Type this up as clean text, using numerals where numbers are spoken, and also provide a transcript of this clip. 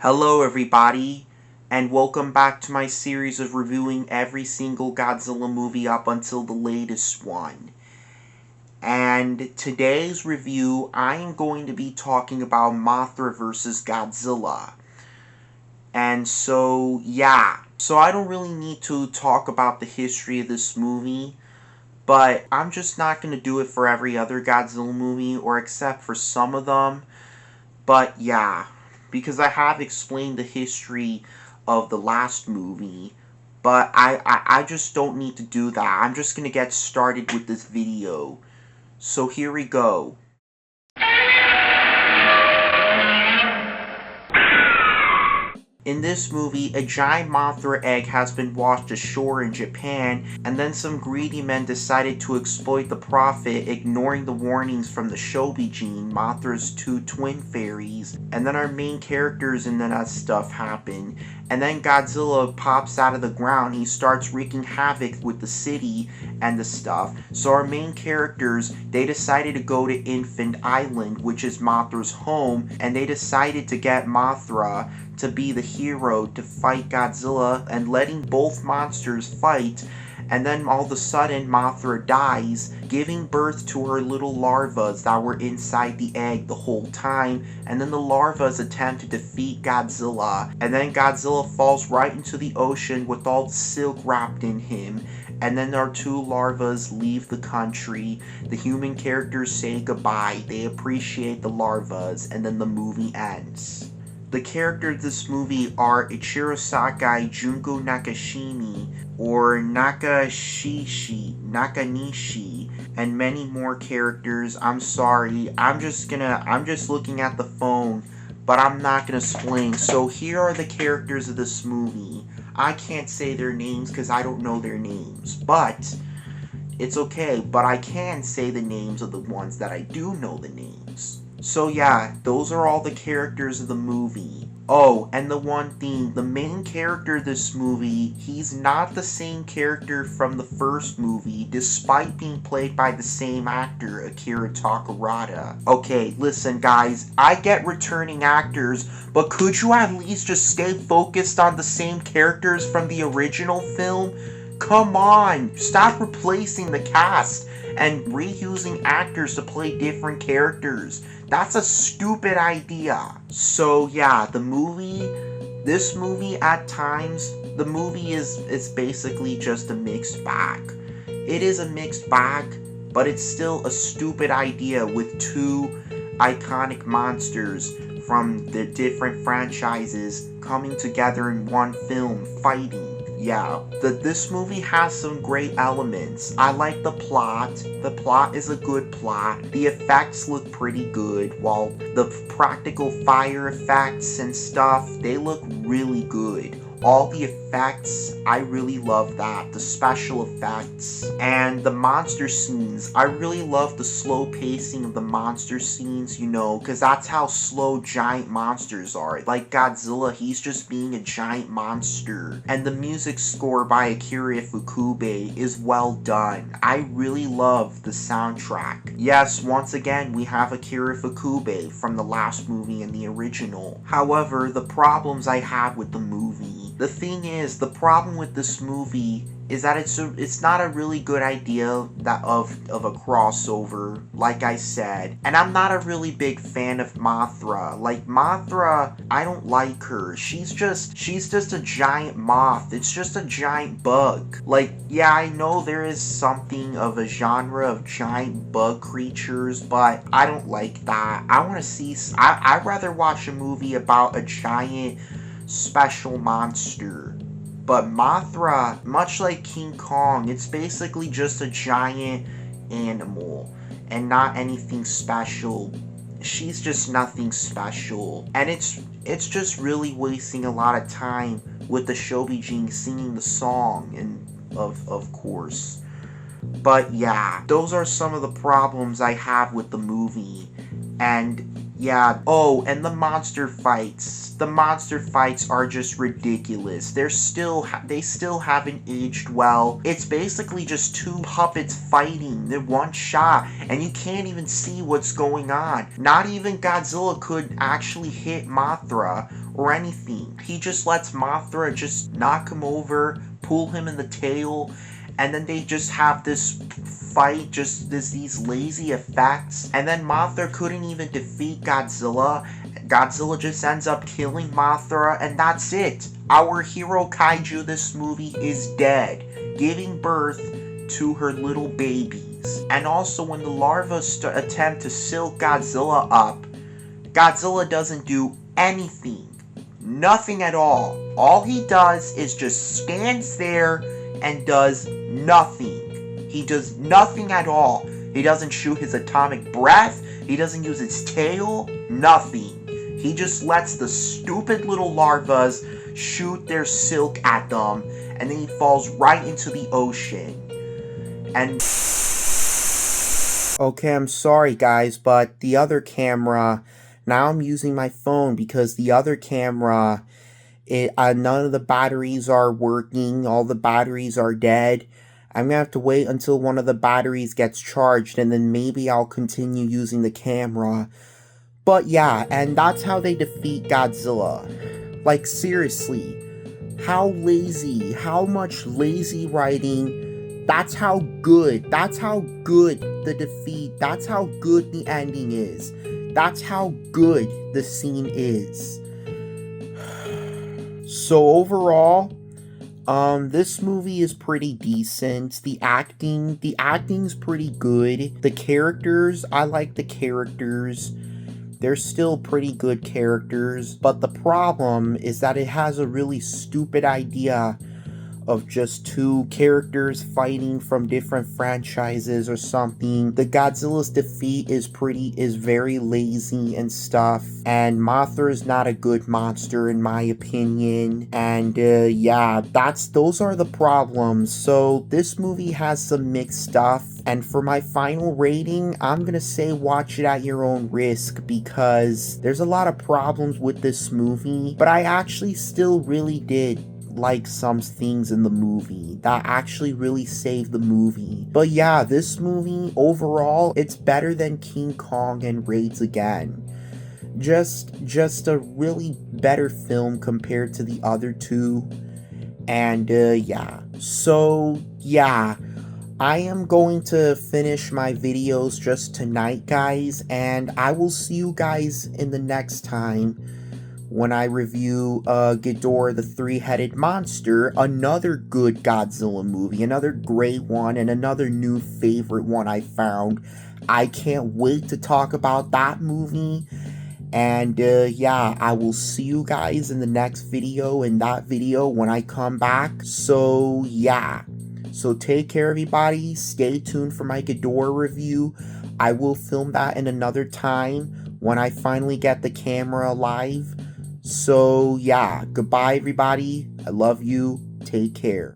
Hello everybody, and welcome back to my series of reviewing every single Godzilla movie up until the latest one. And today's review, I am going to be talking about Mothra vs. Godzilla. And so I don't really need to talk about the history of this movie, but I'm just not going to do it for every other Godzilla movie, or except for some of them. But because I have explained the history of the last movie, but I just don't need to do that. I'm just going to get started with this video. So here we go. In this movie, a giant Mothra egg has been washed ashore in Japan, and then some greedy men decided to exploit the profit, ignoring the warnings from the Shobijin, Mothra's two twin fairies, and then our main characters and then that stuff happen. And then Godzilla pops out of the ground, he starts wreaking havoc with the city and the stuff. So our main characters, they decided to go to Infant Island, which is Mothra's home, and they decided to get Mothra to be the hero to fight Godzilla and letting both monsters fight. And then all of a sudden Mothra dies, giving birth to her little larvas that were inside the egg the whole time. And then the larvas attempt to defeat Godzilla, and then Godzilla falls right into the ocean with all the silk wrapped in him. And then our two larvas leave the country. The human characters say goodbye, they appreciate the larvas, and then the movie ends. The characters of this movie are Ichiro Sakai, Junko Nakashimi, or Nakanishi, and many more characters. I'm sorry, I'm just looking at the phone, but I'm not gonna explain. So here are the characters of this movie. I can't say their names because I don't know their names, but it's okay, but I can say the names of the ones that I do know the names. So those are all the characters of the movie. Oh, and the one thing, the main character of this movie, he's not the same character from the first movie, despite being played by the same actor, Akira Takarada. Okay, listen guys, I get returning actors, but could you at least just stay focused on the same characters from the original film? Come on, stop replacing the cast and reusing actors to play different characters. That's a stupid idea. So this movie at times, the movie is basically just a mixed bag. It is a mixed bag, but it's still a stupid idea with two iconic monsters from the different franchises coming together in one film fighting. This movie has some great elements. I like the plot. The plot is a good plot. The effects look pretty good, while the practical fire effects and stuff, they look really good. All the effects, I really love that. The special effects and the monster scenes. I really love the slow pacing of the monster scenes, because that's how slow giant monsters are. Like Godzilla, he's just being a giant monster. And the music score by Akira Ifukube is well done. I really love the soundtrack. Yes, once again, we have Akira Ifukube from the last movie and the original. However, the problems I have with the movie, the thing is, the problem with this movie is that it's not a really good idea of a crossover, like I said. And I'm not a really big fan of Mothra. Like Mothra, I don't like her. She's just a giant moth. It's just a giant bug. Like, I know there is something of a genre of giant bug creatures, but I don't like that. I'd rather watch a movie about a giant special monster. But Mothra, much like King Kong, it's basically just a giant animal and not anything special. She's just nothing special. And it's just really wasting a lot of time with the Shobijin singing the song, and of course. But those are some of the problems I have with the movie. And Yeah. Oh, and the monster fights. The monster fights are just ridiculous. They still haven't aged well. It's basically just two puppets fighting in one shot, and you can't even see what's going on. Not even Godzilla could actually hit Mothra or anything. He just lets Mothra just knock him over, pull him in the tail, and then they just have this fight, just these lazy effects. And then Mothra couldn't even defeat Godzilla. Godzilla just ends up killing Mothra, and that's it. Our hero kaiju this movie is dead, giving birth to her little babies. And also, when the larvae attempt to silk Godzilla up, Godzilla doesn't do anything. Nothing at all. All he does is just stands there and does nothing. He does nothing at all. He doesn't shoot his atomic breath. He doesn't use his tail. Nothing. He just lets the stupid little larvas shoot their silk at them, and then he falls right into the ocean. And okay, I'm sorry guys, but the other camera, now I'm using my phone because the other camera, none of the batteries are working. All the batteries are dead. I'm gonna have to wait until one of the batteries gets charged, and then maybe I'll continue using the camera. But yeah, and that's how they defeat Godzilla. Like, seriously, how lazy, how much lazy writing. That's how good the defeat, that's how good the ending is. That's how good the scene is. So overall, this movie is pretty decent. The acting's pretty good. The characters, I like the characters. They're still pretty good characters, but the problem is that it has a really stupid idea of just two characters fighting from different franchises or something. The Godzilla's defeat is very lazy and stuff, and Mothra is not a good monster in my opinion. And yeah, those are the problems. So this movie has some mixed stuff, and for my final rating, I'm gonna say watch it at your own risk, because there's a lot of problems with this movie, but I actually still really did like some things in the movie that actually really saved the movie. But yeah, this movie overall, it's better than King Kong and Raids Again. Just a really better film compared to the other two. And yeah, so yeah, I am going to finish my videos just tonight, guys, and I will see you guys in the next time when I review Ghidorah the Three-Headed Monster, another good Godzilla movie, another great one, and another new favorite one I found. I can't wait to talk about that movie. And yeah, I will see you guys in the next video, in that video when I come back. So yeah, so take care everybody, stay tuned for my Ghidorah review. I will film that in another time when I finally get the camera live. So yeah, goodbye everybody, I love you, take care.